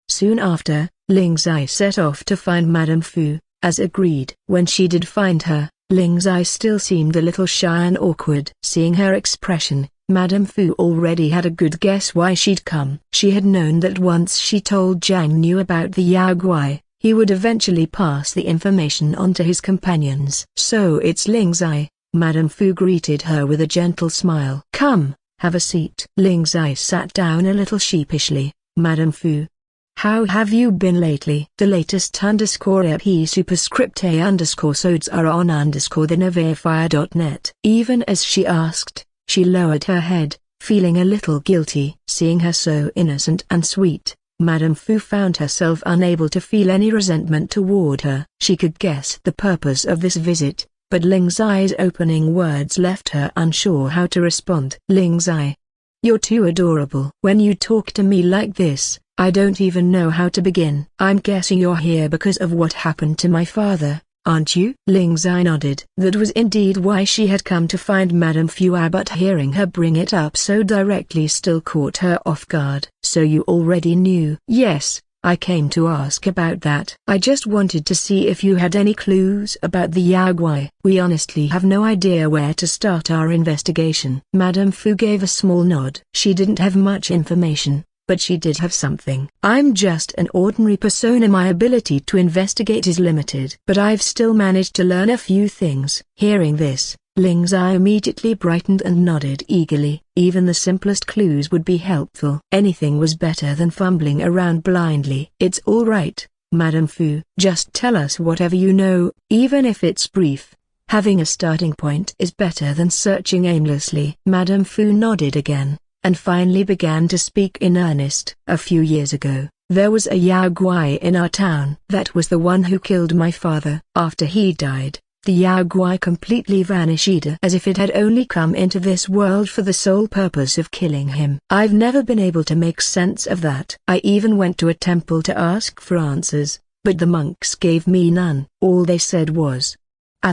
Soon after, Ling Zai set off to find Madame Fu, as agreed. When she did find her, Ling Zai still seemed a little shy and awkward. Seeing her expression, Madame Fu already had a good guess why she'd come. She had known that once she told Jiang Nu about the Yao Guai, he would eventually pass the information on to his companions. So it's Ling Zai. Madame Fu greeted her with a gentle smile. Come, have a seat. Ling Zai sat down a little sheepishly. Madame Fu, how have you been lately? The latest _EP superscript A_sods are on _the Even as she asked, she lowered her head, feeling a little guilty. Seeing her so innocent and sweet, Madame Fu found herself unable to feel any resentment toward her. She could guess the purpose of this visit, but Ling Zai's opening words left her unsure how to respond. Ling Zai, you're too adorable. When you talk to me like this, I don't even know how to begin. I'm guessing you're here because of what happened to my father, aren't you? Ling Zai nodded. That was indeed why she had come to find Madame Fu, but hearing her bring it up so directly still caught her off guard. So you already knew? Yes, I came to ask about that. I just wanted to see if you had any clues about the Yao Guai. We honestly have no idea where to start our investigation. Madame Fu gave a small nod. She didn't have much information, but she did have something. I'm just an ordinary person, and my ability to investigate is limited. But I've still managed to learn a few things. Hearing this, Ling Zai immediately brightened and nodded eagerly. Even the simplest clues would be helpful. Anything was better than fumbling around blindly. It's all right, Madame Fu. Just tell us whatever you know, even if it's brief. Having a starting point is better than searching aimlessly. Madame Fu nodded again, and finally began to speak in earnest. A few years ago, there was a Yao Guai in our town. That was the one who killed my father. After he died, the Yao Guai completely vanished, as if it had only come into this world for the sole purpose of killing him. I've never been able to make sense of that. I even went to a temple to ask for answers, but the monks gave me none. All they said was,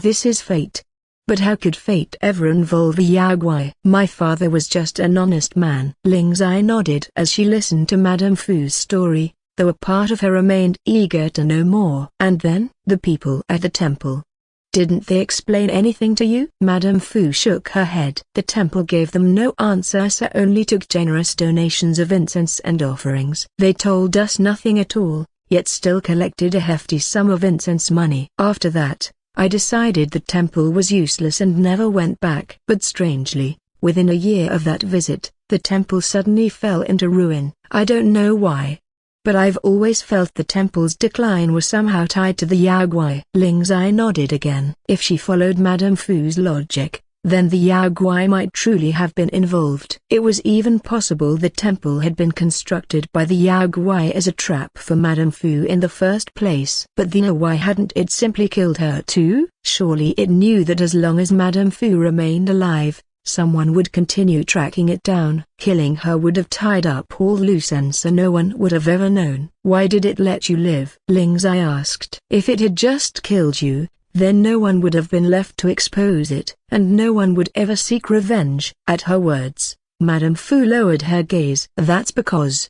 this is fate. But how could fate ever involve a Yao Guai? My father was just an honest man. Ling Zai nodded as she listened to Madame Fu's story, though a part of her remained eager to know more. And then, the people at the temple. Didn't they explain anything to you? Madame Fu shook her head. The temple gave them no answer, only took generous donations of incense and offerings. They told us nothing at all, yet still collected a hefty sum of incense money. After that, I decided the temple was useless and never went back. But strangely, within a year of that visit, the temple suddenly fell into ruin. I don't know why, but I've always felt the temple's decline was somehow tied to the Yaogui. Ling Zai nodded again. If she followed Madame Fu's logic, then the Yaogui might truly have been involved. It was even possible the temple had been constructed by the Yaogui as a trap for Madame Fu in the first place. But then why hadn't it simply killed her too? Surely it knew that as long as Madame Fu remained alive, someone would continue tracking it down. Killing her would have tied up all loose ends so no one would have ever known. Why did it let you live? Ling Zai asked. If it had just killed you, then no one would have been left to expose it, and no one would ever seek revenge. At her words, Madame Fu lowered her gaze. That's because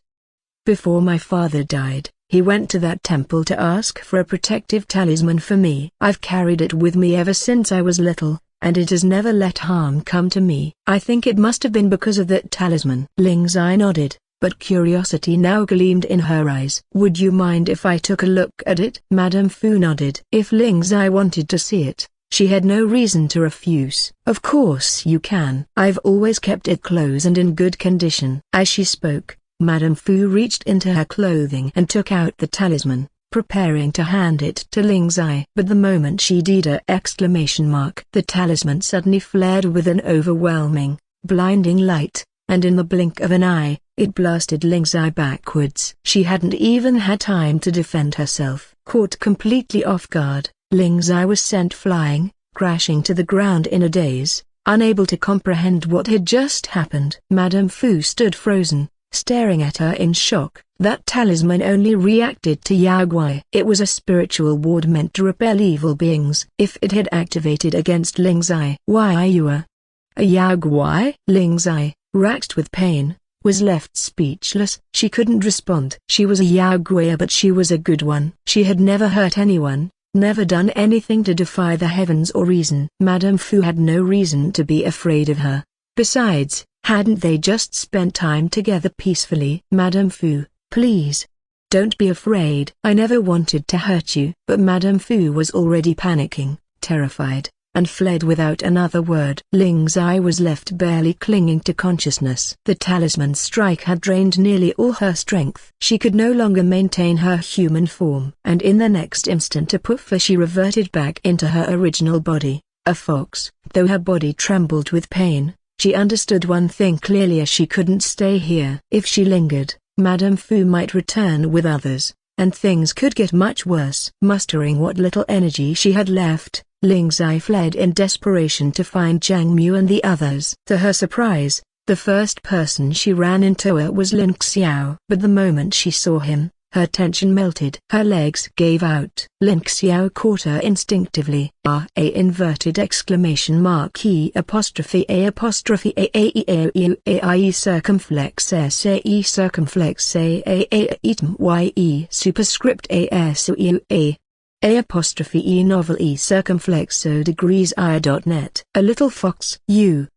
before my father died, he went to that temple to ask for a protective talisman for me. I've carried it with me ever since I was little, and it has never let harm come to me. I think it must have been because of that talisman. Ling Zai nodded, but curiosity now gleamed in her eyes. Would you mind if I took a look at it? Madame Fu nodded. If Ling Zai wanted to see it, she had no reason to refuse. Of course you can. I've always kept it close and in good condition. As she spoke, Madame Fu reached into her clothing and took out the talisman, preparing to hand it to Ling Zai. But the moment she did the talisman suddenly flared with an overwhelming, blinding light, and in the blink of an eye, it blasted Ling Zai backwards. She hadn't even had time to defend herself. Caught completely off guard, Ling Zai was sent flying, crashing to the ground in a daze, unable to comprehend what had just happened. Madame Fu stood frozen, staring at her in shock. That talisman only reacted to Yaogui. It was a spiritual ward meant to repel evil beings. If it had activated against Ling Zai. Why are you a Yaogui? Ling Zai, racked with pain, was left speechless. She couldn't respond. She was a Yaogui, but she was a good one. She had never hurt anyone, never done anything to defy the heavens or reason. Madame Fu had no reason to be afraid of her. Besides, hadn't they just spent time together peacefully? Madame Fu, please, don't be afraid. I never wanted to hurt you. But Madame Fu was already panicking, terrified, and fled without another word. Ling Zai was left barely clinging to consciousness. The talisman strike had drained nearly all her strength. She could no longer maintain her human form. And in the next instant she reverted back into her original body, a fox. Though her body trembled with pain, she understood one thing clearly: she couldn't stay here. If she lingered, Madame Fu might return with others, and things could get much worse. Mustering what little energy she had left, Ling Zai fled in desperation to find Jiang Mu and the others. To her surprise, the first person she ran into was Lin Xiao. But the moment she saw him, her tension melted. Her legs gave out. Lin Xiao caught her instinctively. Circumflex SAE circumflex YE superscript A''E novel E circumflex so degrees I.net. A little fox. You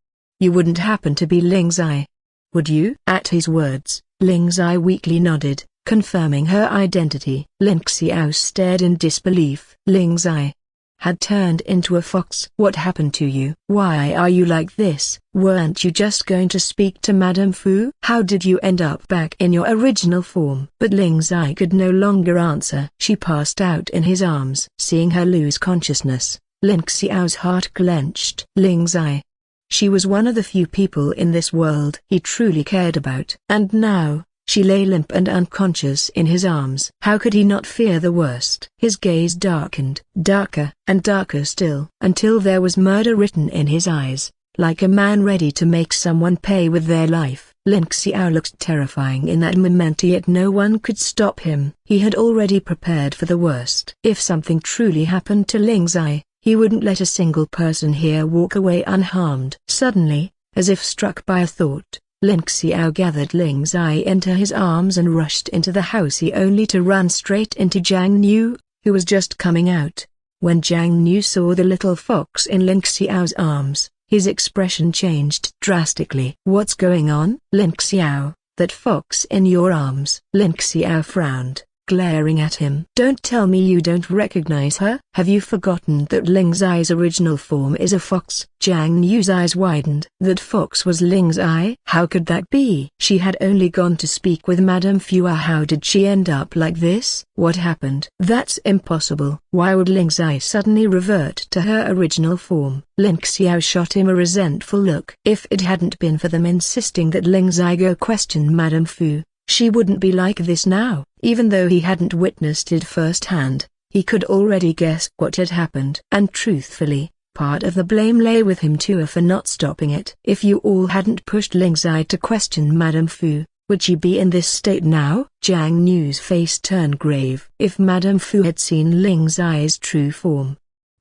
wouldn't happen to be Ling Zai, would you? At his words, Ling Zai weakly nodded, confirming her identity. Lin Xiao stared in disbelief. Ling Zai had turned into a fox. What happened to you? Why are you like this? Weren't you just going to speak to Madame Fu? How did you end up back in your original form? But Ling Zai could no longer answer. She passed out in his arms. Seeing her lose consciousness, Lin Xiao's heart clenched. Ling Zai. She was one of the few people in this world he truly cared about. And now, she lay limp and unconscious in his arms. How could he not fear the worst? His gaze darkened, darker and darker still, until there was murder written in his eyes, like a man ready to make someone pay with their life. Lin Xiao looked terrifying in that moment, yet no one could stop him. He had already prepared for the worst. If something truly happened to Ling Zai, he wouldn't let a single person here walk away unharmed. Suddenly, as if struck by a thought, Lin Xiao gathered Ling Zai into his arms and rushed into the house, only to run straight into Jiang Nu, who was just coming out. When Jiang Niu saw the little fox in Ling Xiao's arms, his expression changed drastically. "What's going on, Ling Xiao? That fox in your arms?" Ling Xiao frowned, glaring at him. "Don't tell me you don't recognize her. Have you forgotten that Ling Zai's original form is a fox?" Jiang Niu's eyes widened. That fox was Ling Zai? How could that be? She had only gone to speak with Madame Fu. How did she end up like this? What happened? That's impossible. Why would Ling Zai suddenly revert to her original form? Ling Xiao shot him a resentful look. If it hadn't been for them insisting that Ling Zai go question Madame Fu, she wouldn't be like this now. Even though he hadn't witnessed it firsthand, he could already guess what had happened. And truthfully, part of the blame lay with him too for not stopping it. If you all hadn't pushed Ling Zai to question Madame Fu, would she be in this state now? Jiang Niu's face turned grave. If Madame Fu had seen Ling Zai's true form,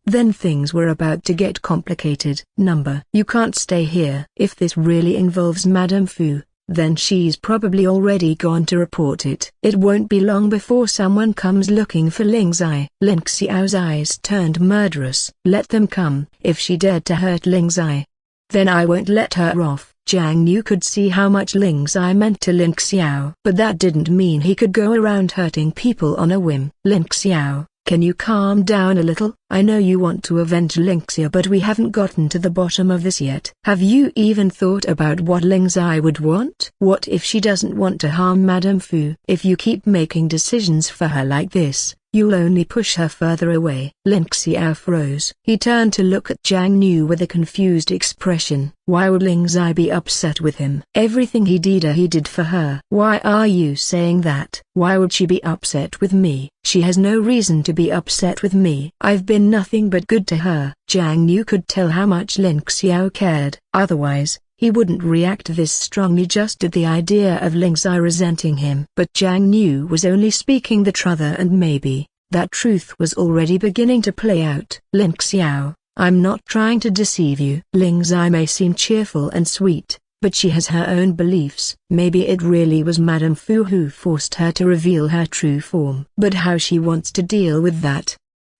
then things were about to get complicated. You can't stay here. If this really involves Madame Fu, then she's probably already gone to report it. It won't be long before someone comes looking for Ling Zai. Ling Xiao's eyes turned murderous. Let them come. If she dared to hurt Ling Zai, then I won't let her off. Jiang Niu could see how much Ling Zai meant to Ling Xiao. But that didn't mean he could go around hurting people on a whim. Ling Xiao, can you calm down a little? I know you want to avenge Ling Xia, but we haven't gotten to the bottom of this yet. Have you even thought about what Ling Zai would want? What if she doesn't want to harm Madame Fu? If you keep making decisions for her like this, you'll only push her further away. Ling Xia froze. He turned to look at Jiang Niu with a confused expression. Why would Ling Zai be upset with him? Everything he did for her. Why are you saying that? Why would she be upset with me? She has no reason to be upset with me. I've been nothing but good to her. Jiang Niu could tell how much Ling Xiao cared. Otherwise, he wouldn't react this strongly just at the idea of Ling Zai resenting him. But Jiang Niu was only speaking the truth, and maybe that truth was already beginning to play out. Ling Xiao, I'm not trying to deceive you. Ling Zai may seem cheerful and sweet, but she has her own beliefs. Maybe it really was Madame Fu who forced her to reveal her true form. But how she wants to deal with that,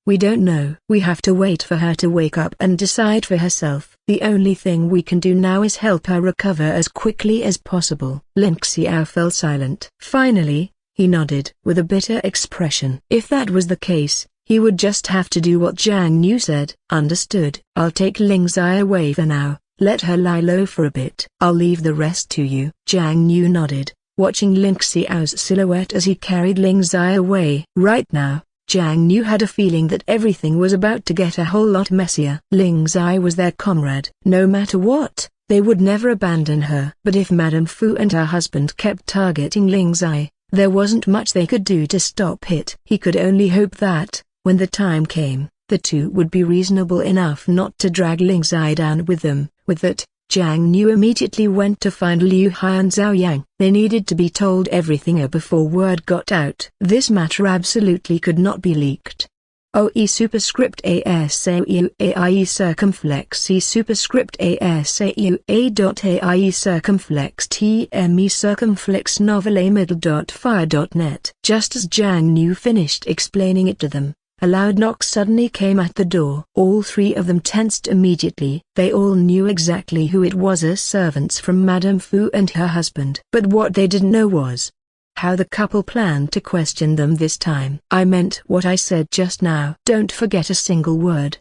we don't know. We have to wait for her to wake up and decide for herself. The only thing we can do now is help her recover as quickly as possible. Ling Xiao fell silent. Finally, he nodded with a bitter expression. If that was the case, he would just have to do what Jiang Niu said. Understood. I'll take Ling Zai away for now. Let her lie low for a bit. I'll leave the rest to you. Jiang Niu nodded, watching Ling Xiao's silhouette as he carried Ling Zai away. Right now, Jiang Niu had a feeling that everything was about to get a whole lot messier. Ling Zai was their comrade. No matter what, they would never abandon her. But if Madame Fu and her husband kept targeting Ling Zai, there wasn't much they could do to stop it. He could only hope that, when the time came, the two would be reasonable enough not to drag Ling Zai down with them. With that, Jiang Niu immediately went to find Liu Hai and Zhao Yang. They needed to be told everything before word got out. This matter absolutely could not be leaked. OE superscript ASAUAIE circumflex E superscript ASAUA.AIE circumflex TME circumflex novel A middle.fire.net. Just as Jiang Niu finished explaining it to them, a loud knock suddenly came at the door. All three of them tensed immediately. They all knew exactly who it was, as servants from Madame Fu and her husband. But what they didn't know was how the couple planned to question them this time. I meant what I said just now. Don't forget a single word.